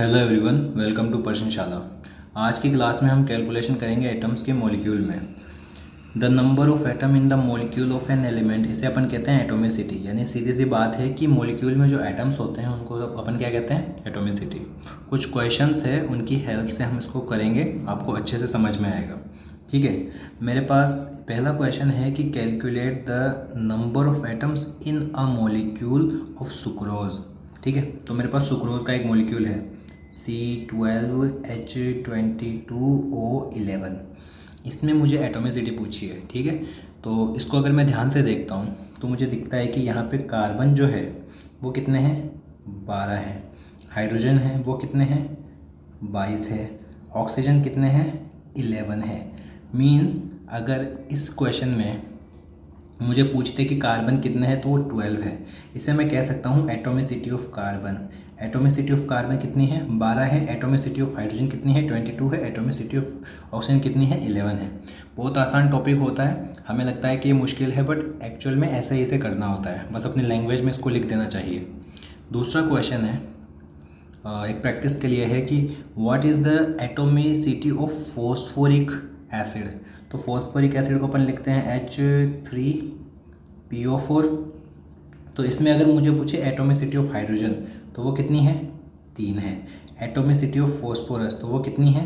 Hello everyone, welcome to पर्शनशाला। आज की क्लास में हम कैलकुलेशन करेंगे एटम्स के मॉलिक्यूल में। The number of atom in the molecule of an element, इसे अपन कहते हैं एटोमिसिटी। यानी सीधी सी बात है कि मॉलिक्यूल में जो एटम्स होते हैं उनको अपन क्या कहते हैं, एटोमिसिटी। कुछ क्वेश्चंस है, उनकी हेल्प से हम इसको करेंगे, आपको अच्छे से समझ में आएगा। ठीक है, मेरे पास पहला क्वेश्चन है कि calculate the number of atoms in a molecule of sucrose. ठीक है, तो मेरे पास सुक्रोज का एक मॉलिक्यूल है C12H22O11। इसमें मुझे एटोमिसिटी पूछी है। ठीक है, तो इसको अगर मैं ध्यान से देखता हूँ तो मुझे दिखता है कि यहाँ पे कार्बन जो है वो कितने हैं, 12 हैं। हाइड्रोजन है वो कितने हैं, 22 है। ऑक्सीजन कितने हैं, 11 है। मीन्स अगर इस क्वेश्चन में मुझे पूछते कि कार्बन कितने हैं तो वो 12 है। इसे मैं कह सकता हूँ atomicity of carbon. Atomicity of carbon कितनी है, 12 है। एटोमिसिटी ऑफ हाइड्रोजन कितनी है, 22 है। एटोमिसिटी ऑफ ऑक्सीजन कितनी है, 11 है। बहुत आसान टॉपिक होता है, हमें लगता है कि ये मुश्किल है, बट एक्चुअल में ऐसे ही इसे करना होता है। बस अपनी लैंग्वेज में इसको लिख देना चाहिए। दूसरा क्वेश्चन है, एक प्रैक्टिस के लिए है कि what is the atomicity of phosphoric acid. तो फॉस्फोरिक एसिड को अपन लिखते हैं H3PO4। तो इसमें अगर मुझे पूछे एटोमिसिटी ऑफ हाइड्रोजन तो वो कितनी है, 3 है। एटोमिसिटी ऑफ फॉस्फोरस तो वो कितनी है,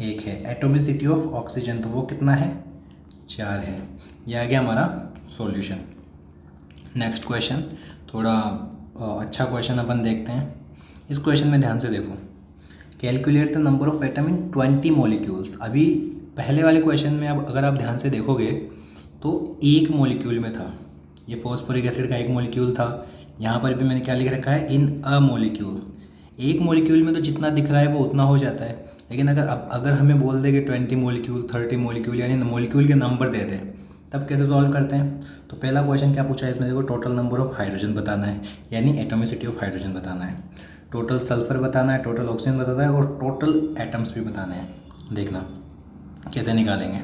1 है। एटोमिसिटी ऑफ ऑक्सीजन तो वो कितना है, 4 है। ये आ गया हमारा सॉल्यूशन। नेक्स्ट क्वेश्चन, थोड़ा अच्छा क्वेश्चन अपन देखते हैं। इस क्वेश्चन में ध्यान से देखो, calculate the number of atom in 20 molecules. अभी पहले वाले क्वेश्चन में अब अगर आप ध्यान से देखोगे तो एक मॉलिक्यूल में था, ये फॉस्फोरिक एसिड का एक मॉलिक्यूल था। यहाँ पर भी मैंने क्या लिख रखा है, इन अ मॉलिक्यूल। एक मॉलिक्यूल में तो जितना दिख रहा है वो उतना हो जाता है, लेकिन अगर हमें बोल दे कि 20 मॉलिक्यूल, 30 मॉलिक्यूल, यानी मॉलिक्यूल के नंबर दे दें, तब कैसे सॉल्व करते हैं। तो पहला क्वेश्चन क्या पूछा है इसमें, देखो टोटल नंबर ऑफ हाइड्रोजन बताना है, यानी एटोमिसिटी ऑफ हाइड्रोजन बताना है। टोटल सल्फर बताना है, टोटल ऑक्सीजन बताना है, और टोटल एटम्स भी बताने हैं। देखना कैसे निकालेंगे।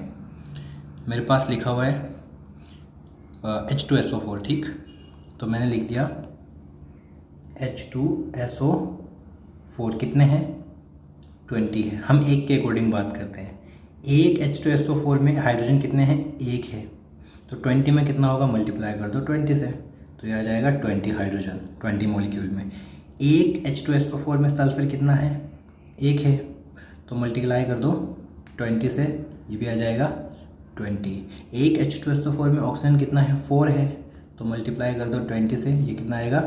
मेरे पास लिखा हुआ है H2SO4। ठीक, तो मैंने लिख दिया H2SO4 कितने हैं, 20 है। हम एक के अकॉर्डिंग बात करते हैं। एक H2SO4 में हाइड्रोजन कितने हैं, 1 है। तो 20 में कितना होगा, मल्टीप्लाई कर दो 20 से, तो ये आ जाएगा 20 हाइड्रोजन 20 मॉलिक्यूल में। एक H2SO4 में सल्फर कितना है, 1 है, तो मल्टीप्लाई कर दो 20 से, ये भी आ जाएगा 20। एक H2SO4 में ऑक्सीजन कितना है, 4 है, तो मल्टीप्लाई कर दो 20 से, ये कितना आएगा,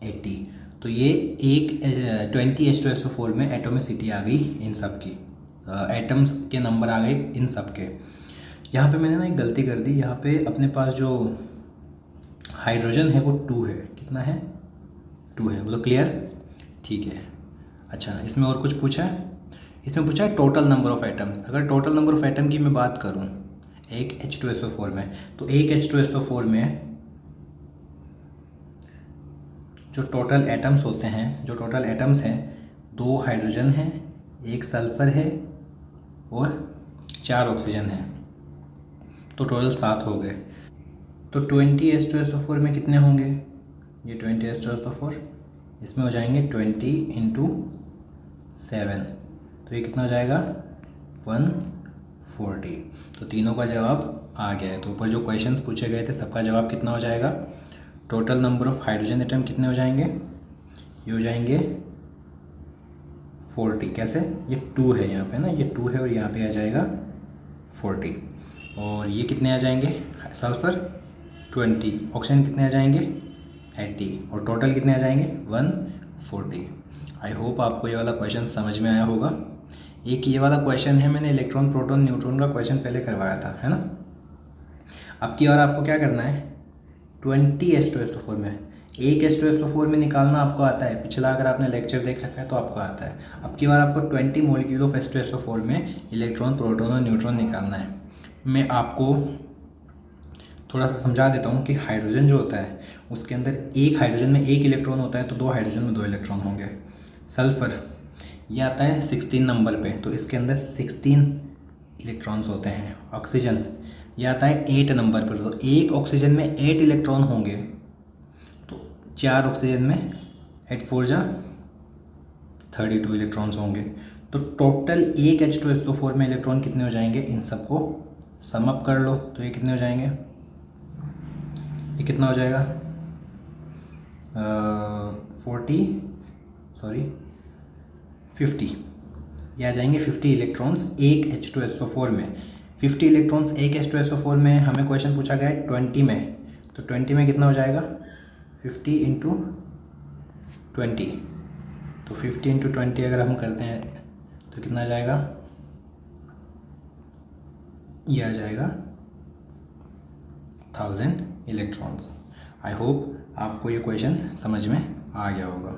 80। तो ये एक 20 H2SO4 में एटोमिसिटी आ गई इन सब की, एटम्स के नंबर आ गए इन सब के। यहाँ पे मैंने ना एक गलती कर दी, यहाँ पे अपने पास जो हाइड्रोजन है वो 2 है। कितना है, 2 है, बोलो क्लियर। ठीक है, अच्छा इसमें और कुछ पूछा है, इसमें पूछा है टोटल नंबर ऑफ एटम्स। अगर टोटल नंबर ऑफ एटम की मैं बात करूं एक H2SO4 में, तो एक H2SO4 में जो टोटल एटम्स होते हैं, जो टोटल एटम्स हैं, 2 हाइड्रोजन हैं, 1 सल्फर है और 4 ऑक्सीजन है, तो टोटल 7 हो गए। तो 20 H2SO4 में कितने होंगे, ये 20 H2SO4, इसमें हो जाएंगे 20 × 7, तो ये कितना हो जाएगा, 140। तो तीनों का जवाब आ गया है। तो ऊपर जो क्वेश्चंस पूछे गए थे सबका जवाब कितना हो जाएगा, total number of hydrogen atom कितने हो जाएंगे, ये हो जाएंगे 40। कैसे, ये 2 है यहाँ पे ना, ये 2 है, और यहाँ पे आ जाएगा 40। और ये कितने आ जाएंगे, सल्फर 20, ऑक्सीजन कितने आ जाएंगे, 80, और टोटल कितने आ जाएंगे, 140। आई होप आपको ये वाला क्वेश्चन समझ में आया होगा। एक ये वाला क्वेश्चन है, मैंने इलेक्ट्रॉन प्रोटॉन न्यूट्रॉन का क्वेश्चन पहले करवाया था, है ना। अब की बार आपको क्या करना है, 20 H2SO4 में, एक H2SO4 में निकालना आपको आता है, पिछला अगर आपने लेक्चर देख रखा है तो आपको आता है। अब की बार आपको 20 मॉलिक्यूल ऑफ H2SO4 में इलेक्ट्रॉन प्रोटॉन और न्यूट्रॉन निकालना है। मैं आपको थोड़ा सा समझा देता हूँ कि हाइड्रोजन जो होता है उसके अंदर एक हाइड्रोजन में 1 इलेक्ट्रॉन होता है, तो 2 हाइड्रोजन में 2 इलेक्ट्रॉन होंगे। सल्फर ये आता है 16 नंबर पे, तो इसके अंदर 16 इलेक्ट्रॉन्स होते हैं। ऑक्सीजन ये आता है 8 नंबर पर, तो एक ऑक्सीजन में 8 इलेक्ट्रॉन होंगे, तो 4 ऑक्सीजन में 8 4 जा 32 इलेक्ट्रॉन्स होंगे। तो टोटल एक H2SO4 में इलेक्ट्रॉन कितने हो जाएंगे, इन सबको सम अप कर लो तो ये कितने हो जाएंगे, ये कितना हो जाएगा 50, ये आ जाएंगे 50 इलेक्ट्रॉन्स एक H2SO4 में। 50 इलेक्ट्रॉन्स एक H2SO4 में हमें क्वेश्चन पूछा गया है 20 में, तो 20 में कितना हो जाएगा 50 इंटू 20, तो 50 इंटू 20 अगर हम करते हैं तो कितना आ जाएगा, ये आ जाएगा 1000 इलेक्ट्रॉन्स। आई होप आपको ये क्वेश्चन समझ में आ गया होगा।